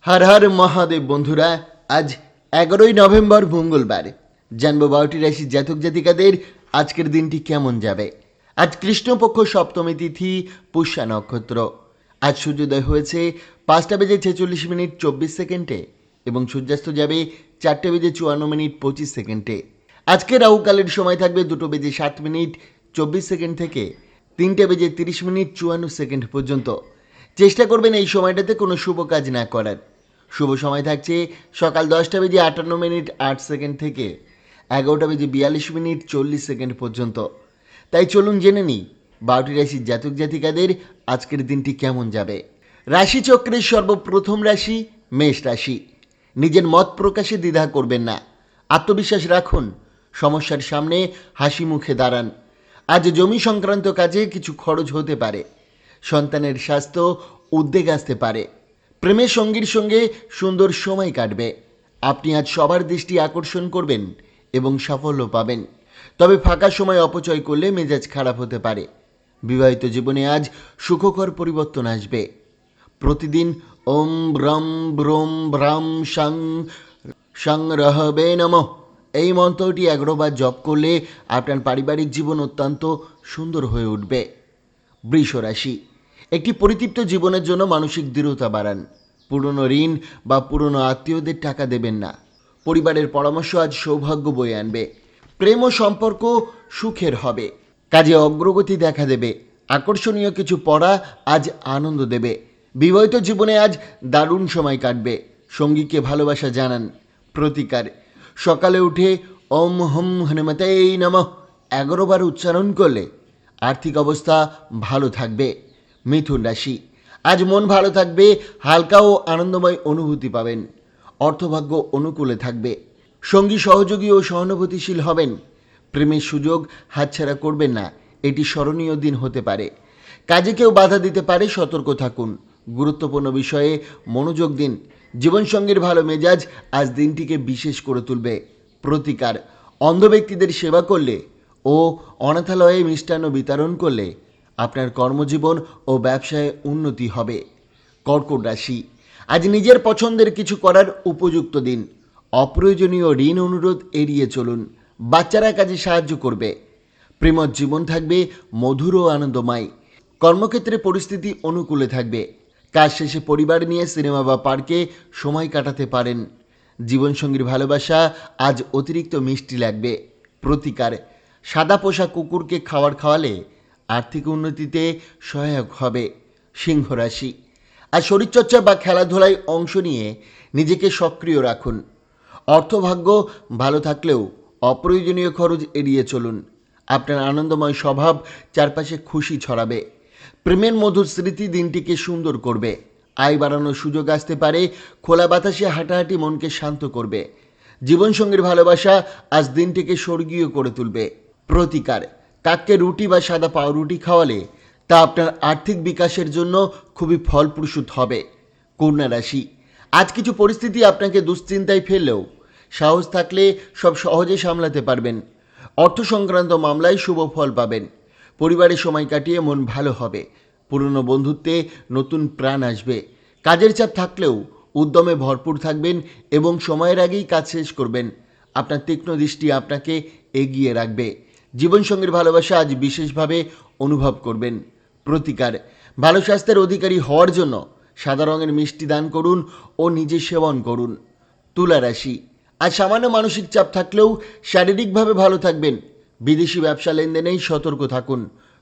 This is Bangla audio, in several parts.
হর হর মহাদেব বন্ধুরা, আজ 11ই নভেম্বর মঙ্গলবার। জানবো 12টি রাশির জাতক জাতিকাদের আজকের দিনটি কেমন যাবে। আজ কৃষ্ণপক্ষ সপ্তমী তিথি, পুষ্যা নক্ষত্র। আজ সূর্যোদয় হয়েছে 5:46 এবং সূর্যাস্ত যাবে 4:54 আজকে রাহুকালের সময় থাকবে 2:07 থেকে 3:30 পর্যন্ত। চেষ্টা করবেন এই সময়টাতে কোনো শুভ কাজ না করার। শুভ সময় থাকছে সকাল 10:58 থেকে 11:42 পর্যন্ত। তাই চলুন জেনে নিই 12টি রাশির জাতক জাতিকাদের আজকের দিনটি কেমন যাবে। রাশিচক্রের সর্বপ্রথম রাশি মেষ রাশি। নিজের মত প্রকাশে দ্বিধা করবেন না, আত্মবিশ্বাস রাখুন, সমস্যার সামনে হাসি মুখে দাঁড়ান। আজ জমি সংক্রান্ত কাজে কিছু খরচ হতে পারে। সন্তানের স্বাস্থ্য উদ্বেগ আসতে পারে। প্রেমের সঙ্গীর সঙ্গে সুন্দর সময় কাটবে। আপনি আজ সবার দৃষ্টি আকর্ষণ করবেন এবং সাফল্য পাবেন। তবে ফাঁকা সময় অপচয় করলে মেজাজ খারাপ হতে পারে। বিবাহিত জীবনে আজ সুখকর পরিবর্তন আসবে। প্রতিদিন ওম ব্রম ব্রোম ব্রাম সাং সংরহবে নমঃ এই মন্ত্রটি 11 বার জপ করলে আপনার পারিবারিক জীবন অত্যন্ত সুন্দর হয়ে উঠবে। বৃষ রাশি। একটি পরিতৃপ্ত জীবনের জন্য মানসিক দৃঢ়তা বাড়ান। পুরনো ঋণ বা পুরনো আত্মীয়দের টাকা দেবেন না। পরিবারের পরামর্শ আজ সৌভাগ্য বয়ে আনবে। প্রেম ও সম্পর্ক সুখের হবে। কাজে অগ্রগতি দেখা দেবে। আকর্ষণীয় কিছু পড়া আজ আনন্দ দেবে। বিবাহিত জীবনে আজ দারুণ সময় কাটবে। সঙ্গীকে ভালোবাসা জানান। প্রতিকার, সকালে উঠে ওম হম হনুমতেই নমঃ 11 বার উচ্চারণ করলে আর্থিক অবস্থা ভালো থাকবে। মিথুন রাশি। আজ মন ভালো থাকবে, হালকা ও আনন্দময় অনুভূতি পাবেন। অর্থভাগ্য অনুকূলে থাকবে। সঙ্গী সহযোগী ও সহানুভূতিশীল হবেন। প্রেমের সুযোগ হাতছাড়া করবেন না, এটি স্মরণীয় দিন হতে পারে। কাজে কেউ বাধা দিতে পারে, সতর্ক থাকুন। গুরুত্বপূর্ণ বিষয়ে মনোযোগ দিন। জীবনসঙ্গীর ভালো মেজাজ আজ দিনটিকে বিশেষ করে তুলবে। প্রতিকার, অন্ধ ব্যক্তিদের সেবা করলে ও অনাথালয়ে মিষ্টান্ন বিতরণ করলে আপনার কর্মজীবন ও ব্যবসায় উন্নতি হবে। কর্কট রাশি। আজ নিজের পছন্দের কিছু করার উপযুক্ত দিন। অপ্রয়োজনীয় ঋণ অনুরোধ এড়িয়ে চলুন। বাচ্চারা কাজে সাহায্য করবে। প্রেমজ জীবন থাকবে মধুর ও আনন্দময়। কর্মক্ষেত্রে পরিস্থিতি অনুকূলে থাকবে। কাজ শেষে পরিবার নিয়ে সিনেমা বা পার্কে সময় কাটাতে পারেন। জীবনসঙ্গীর ভালোবাসা আজ অতিরিক্ত মিষ্টি লাগবে। প্রতিকার, সাদা পোষা কুকুরকে খাবার খাওয়ালে আর্থিক উন্নতিতে সহায়ক হবে। সিংহ রাশি। আর শরীরচর্চা বা খেলাধুলায় অংশ নিয়ে নিজেকে সক্রিয় রাখুন। অর্থভাগ্য ভালো থাকলেও অপ্রয়োজনীয় খরচ এড়িয়ে চলুন। আপনার আনন্দময় স্বভাব চারপাশে খুশি ছড়াবে। প্রেমের মধুর স্মৃতি দিনটিকে সুন্দর করবে। আয় বাড়ানোর সুযোগ আসতে পারে। খোলা বাতাসে হাঁটাহাঁটি মনকে শান্ত করবে। জীবনসঙ্গীর ভালোবাসা আজ দিনটিকে স্বর্গীয় করে তুলবে। প্রতিকার, কাককে রুটি বা সাদা পাউরুটি খাওয়ালে তা আপনার আর্থিক বিকাশের জন্য খুবই ফলপ্রসূ হবে। কন্যা রাশি। আজ কিছু পরিস্থিতি আপনাকে দুশ্চিন্তায় ফেললেও সাহস থাকলে সব সহজে সামলাতে পারবেন। অর্থ সংক্রান্ত মামলায় শুভ ফল পাবেন। পরিবারের সময় কাটিয়ে মন ভালো হবে। পুরনো বন্ধুত্বে নতুন প্রাণ আসবে। কাজের চাপ থাকলেও উদ্যমে ভরপুর থাকবেন এবং সময়ের আগেই কাজ শেষ করবেন। আপনার তীক্ষ্ণ দৃষ্টি আপনাকে এগিয়ে রাখবে। জীবনসঙ্গীর ভালোবাসা আজ বিশেষভাবে অনুভব করবেন। প্রতিকার, ভালো স্বাস্থ্যের অধিকারী হওয়ার জন্য সাদা রঙের মিষ্টি দান করুন ও নিজে সেবন করুন। তুলা রাশি। আজ সামান্য মানসিক চাপ থাকলেও শারীরিকভাবে ভালো থাকবেন। বিদেশি ব্যবসা লেনদেনেই সতর্ক থাকুন,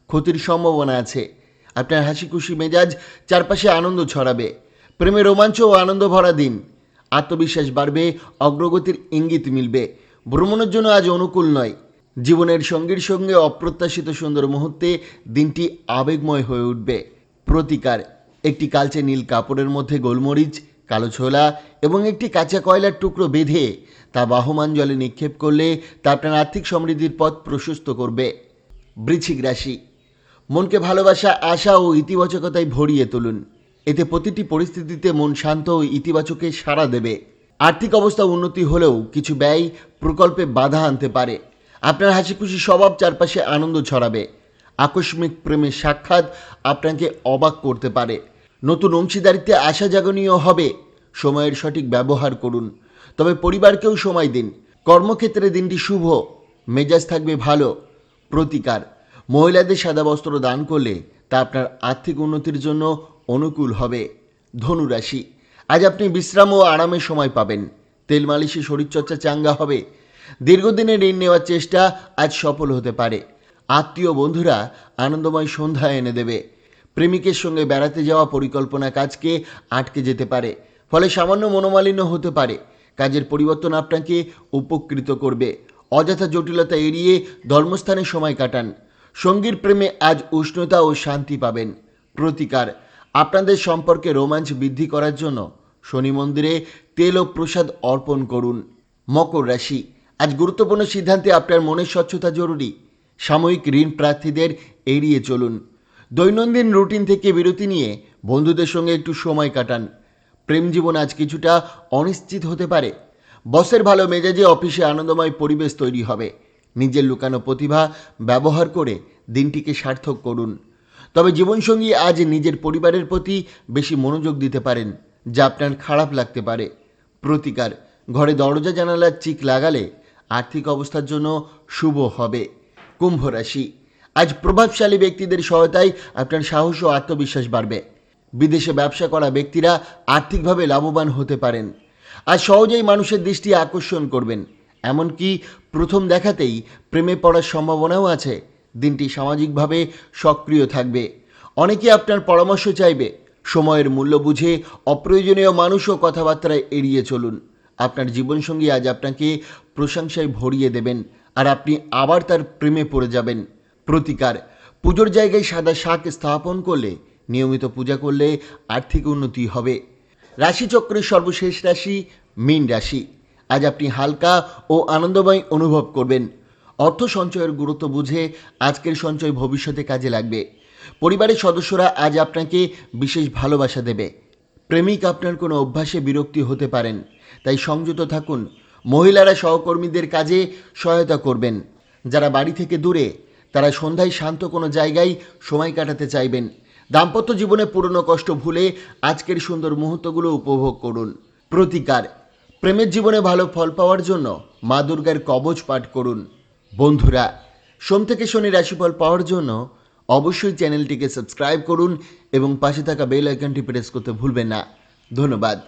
ক্ষতির সম্ভাবনা আছে। আপনার হাসি খুশি মেজাজ চারপাশে আনন্দ ছড়াবে। প্রেমে রোমাঞ্চ ও আনন্দ ভরা দিন। আত্মবিশ্বাস বাড়বে, অগ্রগতির ইঙ্গিত মিলবে। ভ্রমণের জন্য আজ অনুকূল নয়। জীবনের সঙ্গীর সঙ্গে অপ্রত্যাশিত সুন্দর মুহূর্তে দিনটি আবেগময় হয়ে উঠবে। প্রতিকার, একটি কালচে নীল কাপড়ের মধ্যে গোলমরিচ, কালো ছোলা এবং একটি কাঁচা কয়লার টুকরো বেঁধে তা বাহমান জলে নিক্ষেপ করলে তা আপনার আর্থিক সমৃদ্ধির পথ প্রশস্ত করবে। বৃশ্চিক রাশি। মনকে ভালোবাসা, আশা ও ইতিবাচকতায় ভরিয়ে তুলুন। এতে প্রতিটি পরিস্থিতিতে মন শান্ত ও ইতিবাচকে সাড়া দেবে। আর্থিক অবস্থা উন্নতি হলেও কিছু ব্যয় প্রকল্পে বাধা আনতে পারে। আপনার হাসি খুশি স্বভাব চারপাশে আনন্দ ছড়াবে। আকস্মিক প্রেমের সাক্ষাৎ আপনাকে অবাক করতে পারে। নতুন অংশীদারিত্বে আশা জাগনীয় হবে। সময়ের সঠিক ব্যবহার করুন। তবে পরিবারকেও সময় দিন। কর্মক্ষেত্রে দিনটি শুভ, মেজাজ থাকবে ভালো। প্রতিকার, মহিলাদের সাদা বস্ত্র দান করলে তা আপনার আর্থিক উন্নতির জন্য অনুকূল হবে। ধনুরাশি, আজ আপনি বিশ্রাম ও আরামের সময় পাবেন। তেল মালিশে শরীরচর্চা চাঙ্গা হবে। দীর্ঘদিনের ঋণ নেওয়ার চেষ্টা আজ সফল হতে পারে। আত্মীয় বন্ধুরা আনন্দময় সন্ধ্যা এনে দেবে। প্রেমিকের সঙ্গে বেড়াতে যাওয়া পরিকল্পনা কাজকে আটকে যেতে পারে, ফলে সামান্য মনোমালিন্য হতে পারে। কাজের পরিবর্তন আপনাকে উপকৃত করবে। অযথা জটিলতা এড়িয়ে ধর্মস্থানে সময় কাটান। সঙ্গীর প্রেমে আজ উষ্ণতা ও শান্তি পাবেন। প্রতিকার, আপনাদের সম্পর্কে রোমাঞ্চ বৃদ্ধি করার জন্য শনি মন্দিরে তেল ও প্রসাদ অর্পণ করুন। মকর রাশি, আজ গুরুত্বপূর্ণ সিদ্ধান্তে আপনার মনের স্বচ্ছতা জরুরি। সাময়িক ঋণ প্রার্থীদের এড়িয়ে চলুন। দৈনন্দিন রুটিন থেকে বিরতি নিয়ে বন্ধুদের সঙ্গে একটু সময় কাটান। প্রেম জীবন আজ কিছুটা অনিশ্চিত হতে পারে। বসের ভালো মেজাজে অফিসে আনন্দময় পরিবেশ তৈরি হবে। নিজের লুকানো প্রতিভা ব্যবহার করে দিনটিকে সার্থক করুন। তবে জীবনসঙ্গী আজ নিজের পরিবারের প্রতি বেশি মনোযোগ দিতে পারেন, যা আপনার খারাপ লাগতে পারে। প্রতিকার, ঘরে দরজা জানালার চিক লাগালে আর্থিক অবস্থার জন্য শুভ হবে। কুম্ভ রাশি, আজ প্রভাবশালী ব্যক্তিদের সহায়তায় আপনার সাহস ও আত্মবিশ্বাস বাড়বে। বিদেশে ব্যবসা করা ব্যক্তিরা আর্থিকভাবে লাভবান হতে পারেন। আজ সহজেই মানুষের দৃষ্টি আকর্ষণ করবেন। এমনকি প্রথম দেখাতেই প্রেমে পড়ার সম্ভাবনাও আছে। দিনটি সামাজিকভাবে সক্রিয় থাকবে। অনেকে আপনার পরামর্শ চাইবে। সময়ের মূল্য বুঝে অপ্রয়োজনীয় মানুষ ও কথাবার্তায় এড়িয়ে চলুন। আপনার জীবনসঙ্গী আজ আপনাকে প্রশংসায় ভরিয়ে দেবেন, আর আপনি আবার তার প্রেমে পড়ে যাবেন। প্রতিকার, পুজোর জায়গায় সাদা শাক স্থাপন করলে, নিয়মিত পূজা করলে আর্থিক উন্নতি হবে। রাশিচক্রের সর্বশেষ রাশি মীন রাশি। আজ আপনি হালকা ও আনন্দময় অনুভব করবেন। অর্থ সঞ্চয়ের গুরুত্ব বুঝে আজকের সঞ্চয় ভবিষ্যতে কাজে লাগবে। পরিবারের সদস্যরা আজ আপনাকে বিশেষ ভালোবাসা দেবে। প্রেমিক আপনার কোনো অভ্যাসে বিরক্তি হতে পারেন, তাই সংযত থাকুন। মহিলারা সহকর্মীদের কাজে সহায়তা করবেন। যারা বাড়ি থেকে দূরে, তারা সন্ধ্যায় শান্ত কোনো জায়গায় সময় কাটাতে চাইবেন। দাম্পত্য জীবনে পুরনো কষ্ট ভুলে আজকের সুন্দর মুহূর্তগুলো উপভোগ করুন। প্রতিকার, প্রেমের জীবনে ভালো ফল পাওয়ার জন্য মা দুর্গার কবচ পাঠ করুন। বন্ধুরা, সোম থেকে শনি রাশিফল পাওয়ার জন্য অবশ্যই চ্যানেলটিকে সাবস্ক্রাইব করুন এবং পাশে থাকা বেল আইকনটি প্রেস করতে ভুলবেন না। ধন্যবাদ।